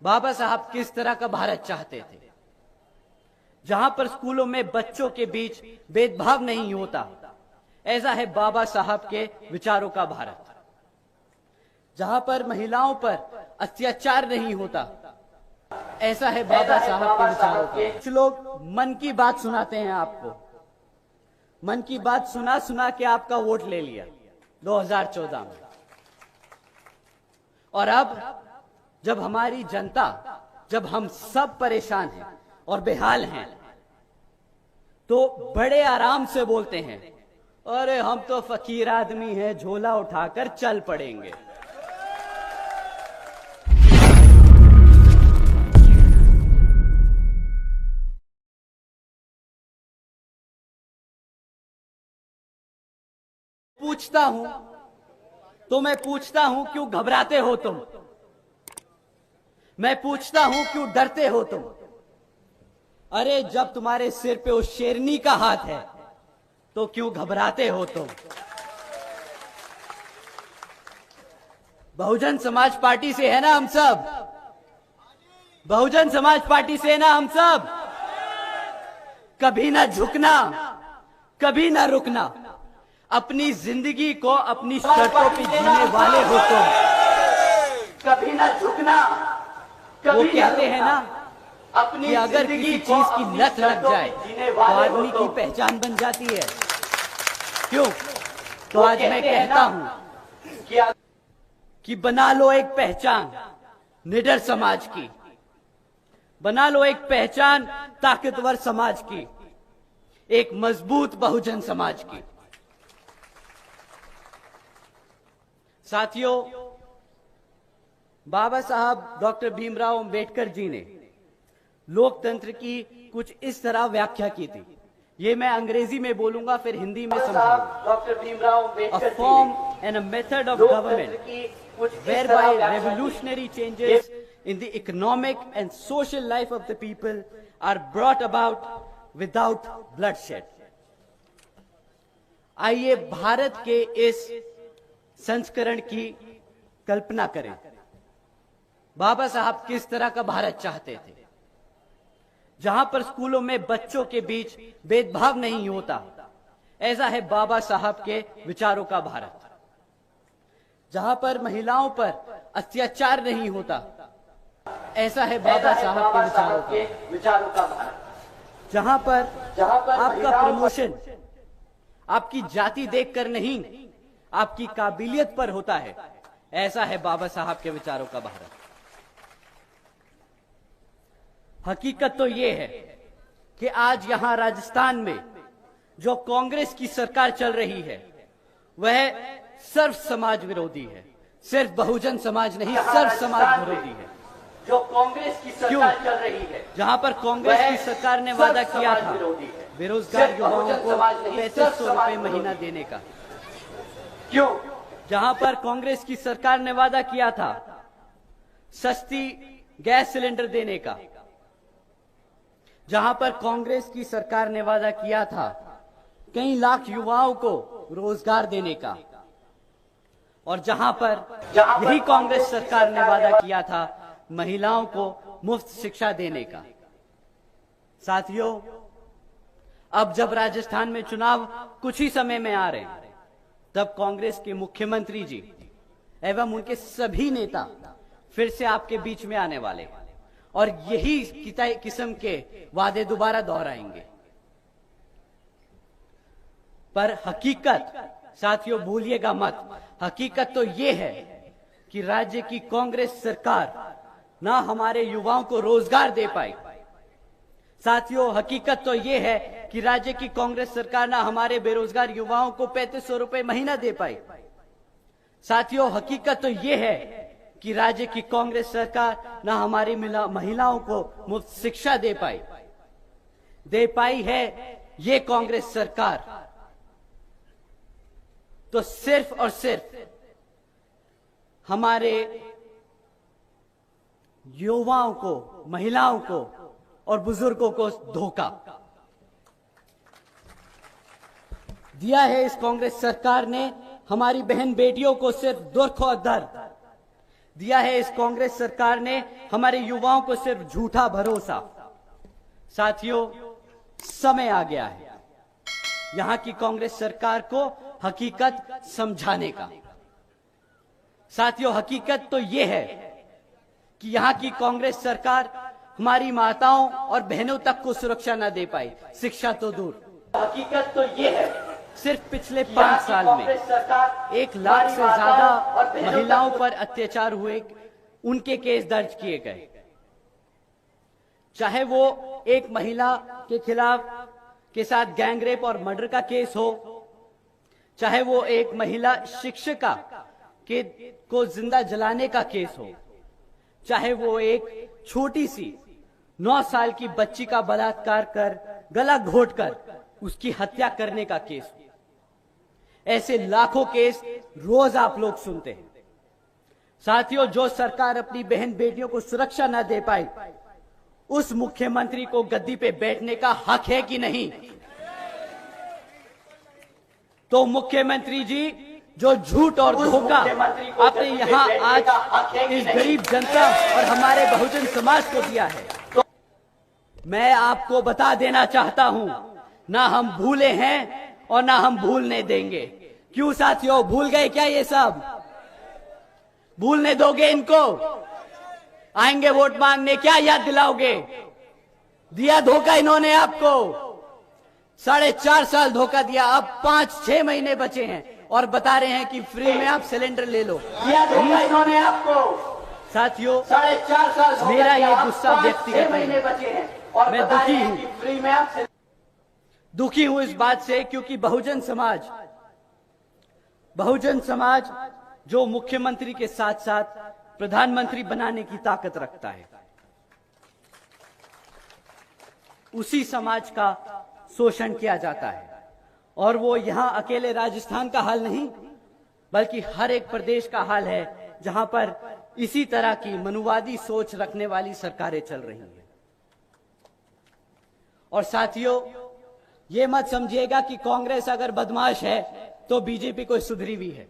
बाबा साहब किस तरह का भारत चाहते थे, जहां पर स्कूलों में बच्चों के बीच भेदभाव नहीं होता। ऐसा है बाबा साहब के विचारों का भारत, जहां पर महिलाओं पर अत्याचार नहीं होता। ऐसा है बाबा साहब के विचारों का। कुछ लोग मन की बात सुनाते हैं आपको, मन की बात सुना सुना के आपका वोट ले लिया 2014 में, और अब जब हमारी जनता, जब हम सब परेशान हैं और बेहाल हैं, तो बड़े आराम से बोलते हैं, अरे हम तो फकीर आदमी हैं, झोला उठाकर चल पड़ेंगे। पूछता हूं तो मैं पूछता हूं, क्यों घबराते हो तुम? मैं पूछता हूं, क्यों डरते हो तुम? अरे जब तुम्हारे सिर पे उस शेरनी का हाथ है तो क्यों घबराते हो तुम? बहुजन समाज पार्टी से है ना हम सब, बहुजन समाज पार्टी से है ना हम सब। कभी ना झुकना, कभी ना रुकना, अपनी जिंदगी को अपनी शर्तों पे जीने वाले हो तुम। कभी ना झुकना, वो कहते हैं ना कि अगर किसी चीज की लत लग जाए तो आदमी की पहचान बन जाती है। क्यों? तो आज मैं कहता हूं कि बना लो एक पहचान निडर समाज की, बना लो एक पहचान ताकतवर समाज की, एक मजबूत बहुजन समाज की। साथियों, बाबा साहब डॉक्टर भीमराव अंबेडकर जी ने लोकतंत्र की कुछ इस तरह व्याख्या की थी। ये मैं अंग्रेजी में बोलूंगा, फिर हिंदी में समझाऊंगा। Doctor Bhimrao Ambedkar, a form and a method of government whereby revolutionary changes in the economic and social life of the people are brought about without bloodshed। आइए भारत के इस संस्करण की कल्पना करें। बाबा साहब किस तरह का भारत चाहते थे, जहां पर स्कूलों में बच्चों के बीच भेदभाव नहीं होता। ऐसा है बाबा साहब के विचारों का भारत, जहां पर महिलाओं पर अत्याचार नहीं होता। ऐसा है बाबा साहब के विचारों का भारत, जहां पर आपका प्रमोशन आपकी जाति देखकर नहीं, आपकी काबिलियत पर होता है। ऐसा है बाबा साहब के विचारों का भारत। हकीकत तो यह है कि आज यहां राजस्थान में जो कांग्रेस की सरकार चल रही है वह सर्व समाज विरोधी है। सिर्फ बहुजन समाज नहीं, सर्व समाज विरोधी है। जो कांग्रेस की सरकार चल रही है, जहां पर कांग्रेस की सरकार ने वादा किया था बेरोजगार युवाओं को 3500 रुपए महीना देने का। क्यों? जहां पर कांग्रेस की सरकार ने वादा किया था सस्ती गैस सिलेंडर देने का, जहां पर कांग्रेस की सरकार ने वादा किया था कई लाख युवाओं को रोजगार देने का, और जहां पर यही कांग्रेस सरकार ने वादा किया था महिलाओं को मुफ्त शिक्षा देने का। साथियों, अब जब राजस्थान में चुनाव कुछ ही समय में आ रहे हैं, तब कांग्रेस के मुख्यमंत्री जी एवं उनके सभी नेता फिर से आपके बीच में आने वाले और यही किस्म के वादे दोबारा दोहराएंगे। पर हकीकत, साथियों भूलिएगा मत, हकीकत तो यह है कि राज्य की कांग्रेस सरकार ना हमारे युवाओं को रोजगार दे पाई। साथियों, हकीकत तो यह है कि राज्य की कांग्रेस सरकार ना हमारे बेरोजगार युवाओं को 3500 रुपए महीना दे पाई। साथियों, हकीकत तो यह है कि राज्य की कांग्रेस सरकार ना हमारी महिलाओं को मुफ्त शिक्षा दे पाई है ये कांग्रेस सरकार तो सिर्फ और सिर्फ हमारे युवाओं को, महिलाओं को और बुजुर्गों को धोखा दिया है। इस कांग्रेस सरकार ने हमारी बहन बेटियों को सिर्फ दुख और दर्द, दिया है इस कांग्रेस सरकार ने हमारे युवाओं को सिर्फ झूठा भरोसा। साथियों, समय आ गया है यहां की कांग्रेस सरकार को हकीकत समझाने का। साथियों, हकीकत तो यह है कि यहां की कांग्रेस सरकार हमारी माताओं और बहनों तक को सुरक्षा न दे पाई, शिक्षा तो दूर। हकीकत तो यह है सिर्फ पिछले 5 साल में 1 लाख से ज्यादा महिलाओं पर अत्याचार हुए, उनके केस दर्ज किए गए। चाहे वो एक महिला के खिलाफ के साथ गैंगरेप और मर्डर का केस हो, चाहे वो एक महिला शिक्षिका को जिंदा जलाने का केस हो, चाहे वो एक छोटी सी 9 साल की बच्ची का बलात्कार कर गला घोटकर उसकी हत्या करने का केस हो। ऐसे लाखों केस रोज आप लोग सुनते हैं। साथियों, जो सरकार अपनी बहन बेटियों को सुरक्षा न दे पाई, उस मुख्यमंत्री को गद्दी पे बैठने का हक है कि नहीं? तो मुख्यमंत्री जी, जो झूठ और धोखा आपने यहां आज इस गरीब जनता और हमारे बहुजन समाज को दिया है, तो मैं आपको बता देना चाहता हूं, ना हम भूले हैं और ना हम भूलने देंगे। क्यों साथियों, भूल गए क्या? ये सब भूलने दोगे इनको? आएंगे वोट मांगने, क्या याद दिलाओगे? दिया धोखा इन्होंने आपको, 4.5 साल धोखा दिया। अब 5-6 महीने बचे हैं और बता रहे हैं कि फ्री में आप सिलेंडर ले लो। दिया धोखा इन्होंने आपको। साथियों, 4.5 साल मेरा ये गुस्सा व्यक्तिगत महीने बचे हैं और मैं दुखी हूं, फ्री में आप दुखी हूं इस बात से, क्योंकि बहुजन समाज जो मुख्यमंत्री के साथ साथ प्रधानमंत्री बनाने की ताकत रखता है, उसी समाज का शोषण किया जाता है। और वो यहां अकेले राजस्थान का हाल नहीं, बल्कि हर एक प्रदेश का हाल है जहां पर इसी तरह की मनुवादी सोच रखने वाली सरकारें चल रही हैं। और साथियों, ये मत समझिएगा कि कांग्रेस अगर बदमाश है तो बीजेपी कोई सुधरी हुई है।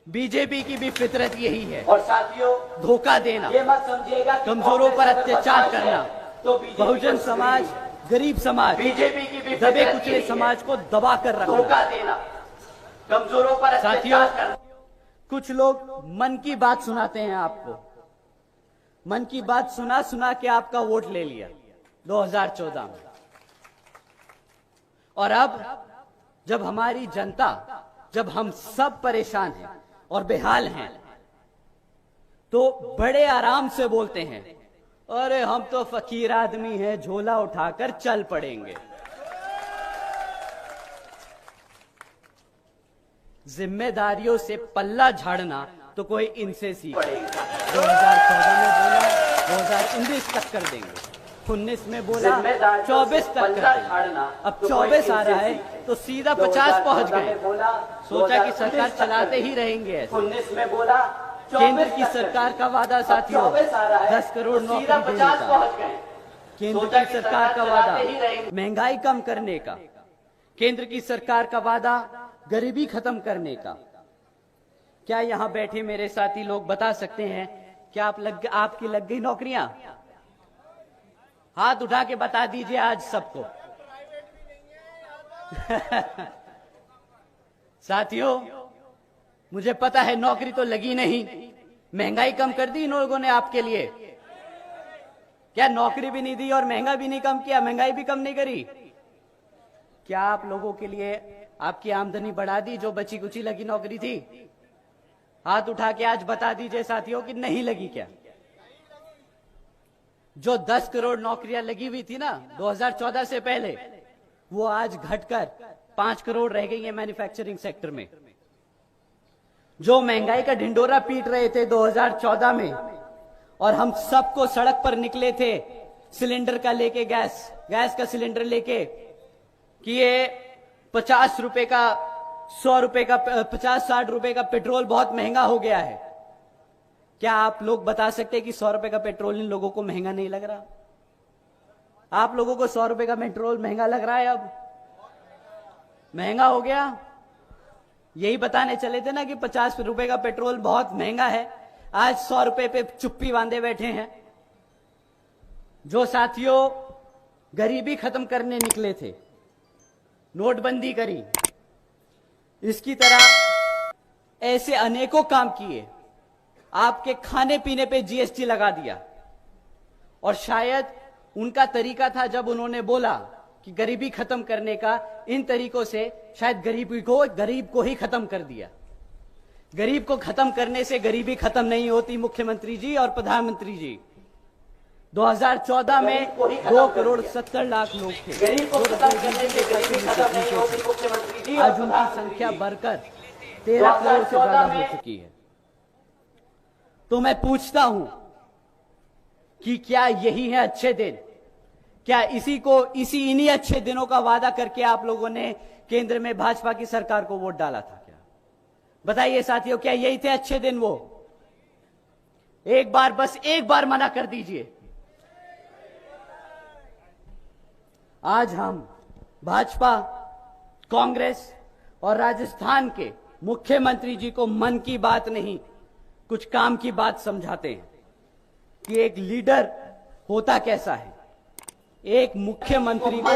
बीजेपी की भी फितरत यही है। और साथियों, धोखा देना, ये मत समझिएगा, कमजोरों पर अत्याचार करना, तो बहुजन समाज, गरीब समाज, बीजेपी की भी दबे कुचले समाज को दबा कर रखना, धोखा देना, कमजोरों पर अत्याचार करना। कुछ लोग मन की बात सुनाते हैं आपको, मन की बात सुना सुना के आपका वोट ले लिया 2014 में। और अब जब हमारी जनता, जब हम सब परेशान हैं और बेहाल हैं, तो बड़े आराम से बोलते हैं, अरे हम तो फकीर आदमी हैं, झोला उठाकर चल पड़ेंगे। जिम्मेदारियों से पल्ला झाड़ना तो कोई इनसे सीख। 2014 में बोला 2019 तक कर देंगे, 19 में बोला 24 तक कर देंगे, अब 24 आ रहा है तो सीधा 50 पहुंच गए। सोचा कि सरकार चलाते ही रहेंगे। 19 में बोला केंद्र की सरकार का वादा साथियों 10 करोड़ नौकरी देने का, केंद्र की सरकार का वादा महंगाई कम करने का, केंद्र की सरकार का वादा गरीबी खत्म करने का। क्या यहां बैठे मेरे साथी लोग बता सकते हैं क्या आपकी लग गई नौकरियां? हाथ उठा के बता दीजिए आज सबको। साथियों, मुझे पता है नौकरी तो लगी नहीं, महंगाई कम कर दी इन लोगों ने आपके लिए। क्या नौकरी भी नहीं दी और महंगा भी नहीं कम किया, महंगाई भी कम नहीं करी? क्या आप लोगों के लिए आपकी आमदनी बढ़ा दी जो बची कुची लगी नौकरी थी? हाथ उठा के आज बता दीजिए साथियों कि नहीं लगी क्या? जो 10 करोड़ नौकरियां लगी हुई थी ना 2014 से पहले, वो आज घटकर 5 करोड़ रह गई है मैन्युफैक्चरिंग सेक्टर में। जो महंगाई का ढिंडोरा पीट रहे थे 2014 में और हम सबको सड़क पर निकले थे सिलेंडर का लेके, गैस का सिलेंडर लेके, कि ये 50 रुपए का, 100 रुपए का, 50-60 रुपए का पेट्रोल बहुत महंगा हो गया है। क्या आप लोग बता सकते हैं कि 100 रुपए का पेट्रोल इन लोगों को महंगा नहीं लग रहा? आप लोगों को 100 रुपए का पेट्रोल महंगा लग रहा है? अब महंगा हो गया। यही बताने चले थे ना कि 50 रुपए का पेट्रोल बहुत महंगा है। आज 100 रुपए पे चुप्पी बांधे बैठे हैं। जो साथियों गरीबी खत्म करने निकले थे, नोटबंदी करी, इसकी तरह ऐसे अनेकों काम किए, आपके खाने पीने पे जीएसटी लगा दिया। और शायद उनका तरीका था, जब उन्होंने बोला कि गरीबी खत्म करने का, इन तरीकों से शायद गरीब को ही खत्म कर दिया। गरीब को खत्म करने से गरीबी खत्म नहीं होती मुख्यमंत्री जी और प्रधानमंत्री जी। 2014 में 2,70,00,000 लोग थे। गरीब को खत्म करने से गरीबी खत्म नहीं होती मुख्यमंत्री जी। आज उनकी संख्या बढ़कर 13 करोड़ से ज्यादा हो चुकी है। तो मैं पूछता हूं कि क्या यही है अच्छे दिन? क्या इन्हीं अच्छे दिनों का वादा करके आप लोगों ने केंद्र में भाजपा की सरकार को वोट डाला था? क्या बताइए साथियों, क्या यही थे अच्छे दिन? वो बस एक बार मना कर दीजिए। आज हम भाजपा, कांग्रेस और राजस्थान के मुख्यमंत्री जी को मन की बात नहीं, कुछ काम की बात समझाते हैं कि एक लीडर होता कैसा है, एक मुख्यमंत्री को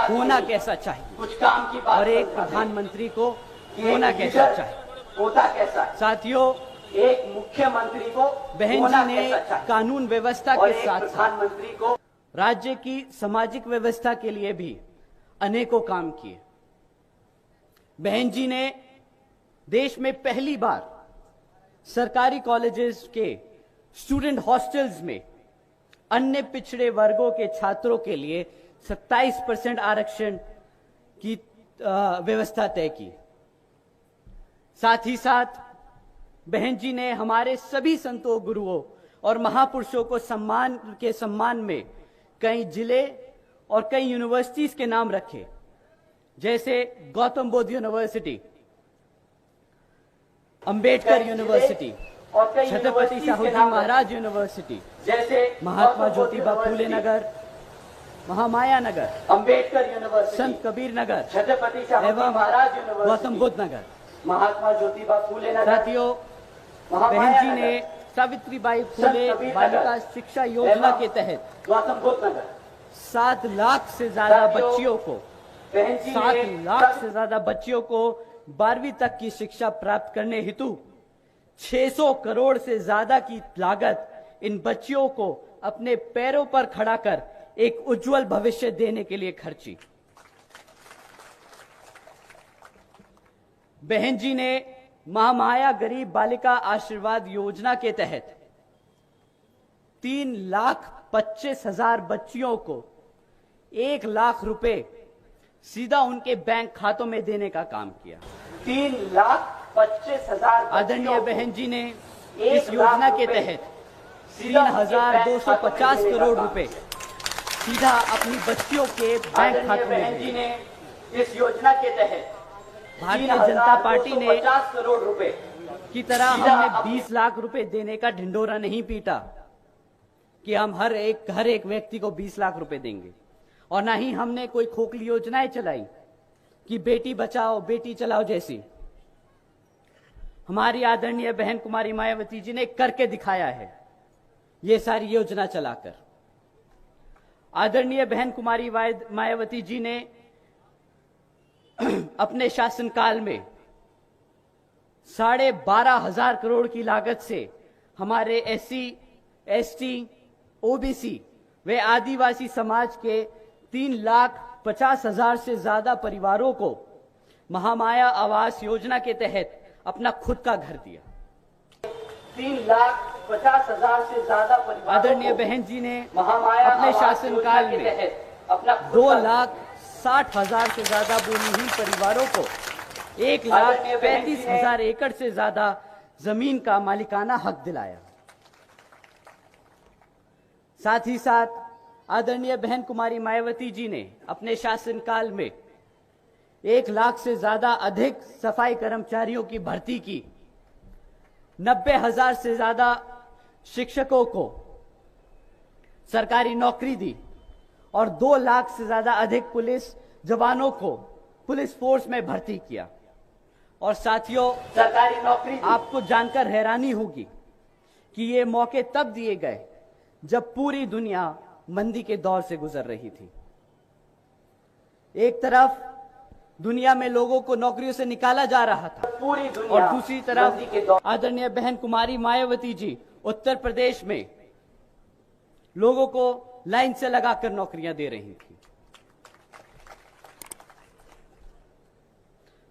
होना कैसा चाहिए, कुछ काम की बात, और एक प्रधानमंत्री को होना कैसा चाहिए, होता कैसा है। साथियों, एक मुख्यमंत्री को बहन जी ने कानून व्यवस्था के साथ प्रधानमंत्री को राज्य की सामाजिक व्यवस्था के लिए भी अनेकों काम किए। बहन जी ने देश में पहली बार सरकारी कॉलेजेस के स्टूडेंट हॉस्टल्स में अन्य पिछड़े वर्गों के छात्रों के लिए 27% आरक्षण की व्यवस्था तय की। साथ ही साथ बहन जी ने हमारे सभी संतों, गुरुओं और महापुरुषों को सम्मान में कई जिले और कई यूनिवर्सिटीज के नाम रखे, जैसे Gautam Buddha university, Ambedkar university, Chhatrapati Shahu Maharaj university, जैसे महात्मा ज्योतिबा फूले नगर, महामाया नगर, अंबेडकर यूनिवर्सिटी, संत कबीर नगर, छत्रपति शाहू महाराज यूनिवर्सिटी, गौतम बुद्ध नगर, महात्मा ज्योतिबा फूले नगर। साथियों, बहन जी ने सावित्रीबाई फूले बालिका शिक्षा योजना के तहत गौतम बुद्ध नगर 7 लाख से ज्यादा बच्चियों को 12वीं तक की शिक्षा प्राप्त करने हेतु 600 करोड़ से ज्यादा की लागत इन बच्चियों को अपने पैरों पर खड़ा कर एक उज्जवल भविष्य देने के लिए खर्ची। बहन जी ने महामाया गरीब बालिका आशीर्वाद योजना के तहत 3,25,000 बच्चियों को 1 लाख रुपए सीधा उनके बैंक खातों में देने का काम किया। 3,25,000 आदरणीय बहन जी ने इस योजना के तहत 3,250 करोड़ रुपए सीधा अपनी बच्चियों के बैंक खातों में दिए। इस योजना के तहत भारतीय जनता पार्टी ने 50 करोड़ रुपए की तरह हमने 20 लाख रुपए देने का ढिंडोरा नहीं पीटा कि हम हर एक व्यक्ति को 20 लाख रुपए देंगे, और ना ही हमने कोई खोखली योजनाएं चलाई कि बेटी बचाओ बेटी चलाओ जैसी। हमारी आदरणीय बहन कुमारी मायावती जी ने करके दिखाया है ये सारी योजना चलाकर। आदरणीय बहन कुमारी मायावती जी ने अपने शासनकाल में 12,500 करोड़ की लागत से हमारे SC, ST, OBC व आदिवासी समाज के 3,50,000 से ज्यादा परिवारों को महामाया आवास योजना के तहत अपना खुद का घर दिया। 3,50,000 से ज्यादा परिवारों। आदरणीय बहन जी ने अपने शासनकाल में अपना 2,60,000 से ज्यादा भूमिहीन परिवारों को 1,35,000 एकड़ से ज्यादा जमीन का मालिकाना हक दिलाया। साथ ही साथ आदरणीय बहन कुमारी मायावती जी ने अपने शासनकाल में 1 लाख से ज्यादा अधिक सफाई कर्मचारियों की भर्ती की, 90,000 से ज्यादा शिक्षकों को सरकारी नौकरी दी और 2 लाख से ज्यादा अधिक पुलिस जवानों को पुलिस फोर्स में भर्ती किया। और साथियों, सरकारी नौकरी आपको जानकर हैरानी होगी कि ये मौके तब दिए गए जब पूरी दुनिया मंदी के दौर से गुजर रही थी। एक तरफ दुनिया में लोगों को नौकरियों से निकाला जा रहा था पूरी दुनिया और दूसरी तरफ आदरणीय बहन कुमारी मायावती जी उत्तर प्रदेश में लोगों को लाइन से लगाकर नौकरियां दे रही थी।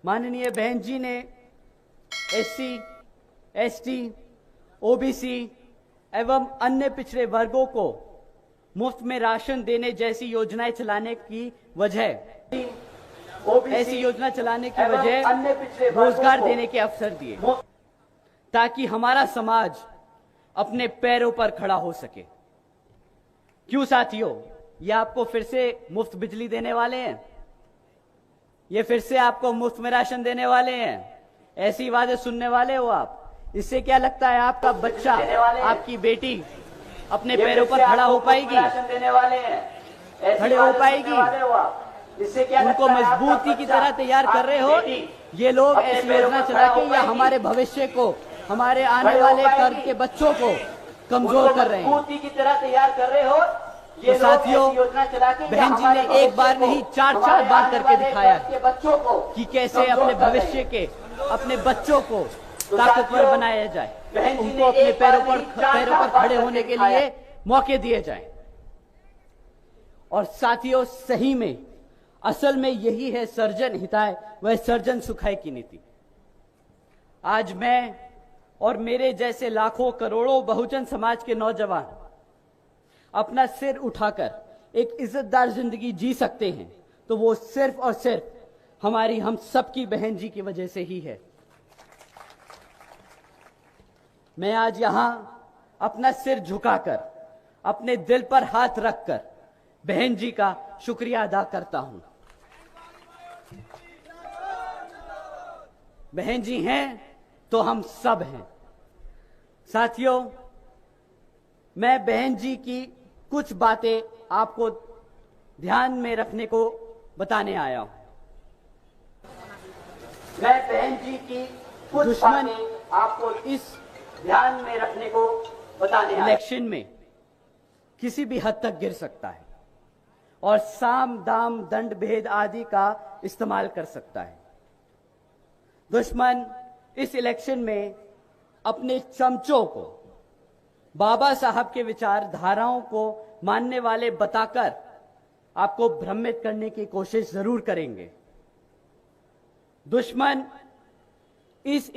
माननीय बहन जी ने एससी, एसटी, ओबीसी एवं अन्य पिछड़े वर्गों को मुफ्त में राशन देने जैसी योजनाएं चलाने की वजह ऐसी योजना चलाने की वजह रोजगार देने के अवसर दिए ताकि हमारा समाज अपने पैरों पर खड़ा हो सके। क्यों साथियों, ये आपको फिर से मुफ्त बिजली देने वाले हैं, ये फिर से आपको मुफ्त में राशन देने वाले हैं, ऐसी बातें सुनने वाले हो आप। इससे क्या लगता है आपका बच्चा, आपकी बेटी अपने पैरों पर खड़ा हो पाएगी, खड़े हो पाएगी? उनको मजबूती की तरह तैयार कर रहे हो ये लोग ऐसी योजना चला के, या हमारे भविष्य को, हमारे आने वाले कल के बच्चों को कमजोर कर रहे हैं? की तरह तैयार कर रहे हो तो साथियों, बहन जी ने एक बार नहीं 4 बार करके दिखाया बच्चों को कि कैसे अपने भविष्य के, अपने बच्चों को ताकतवर बनाया जाए, उनको अपने पैरों पर खड़े होने के लिए मौके दिए जाए। और साथियों, सही में असल में यही है सर्जन हिताय व सर्जन सुखाय की नीति। आज मैं और मेरे जैसे लाखों करोड़ों बहुजन समाज के नौजवान अपना सिर उठाकर एक इज्जतदार जिंदगी जी सकते हैं तो वो सिर्फ और सिर्फ हमारी, हम सबकी बहन जी की वजह से ही है। मैं आज यहां अपना सिर झुकाकर, अपने दिल पर हाथ रखकर बहन जी का शुक्रिया अदा करता हूं। बहन जी हैं तो हम सब हैं। साथियों, मैं बहन जी की कुछ बातें आपको ध्यान में रखने को बताने आया हूं। मैं बहन जी की कुछ दुश्मन बातें आपको इस ध्यान में रखने को बताने आया। इलेक्शन में किसी भी हद तक गिर सकता है और साम दाम दंड भेद आदि का इस्तेमाल कर सकता है। दुश्मन इस इलेक्शन में अपने चमचों को बाबा साहब के विचारधाराओं को मानने वाले बताकर आपको भ्रमित करने की कोशिश जरूर करेंगे। दुश्मन इस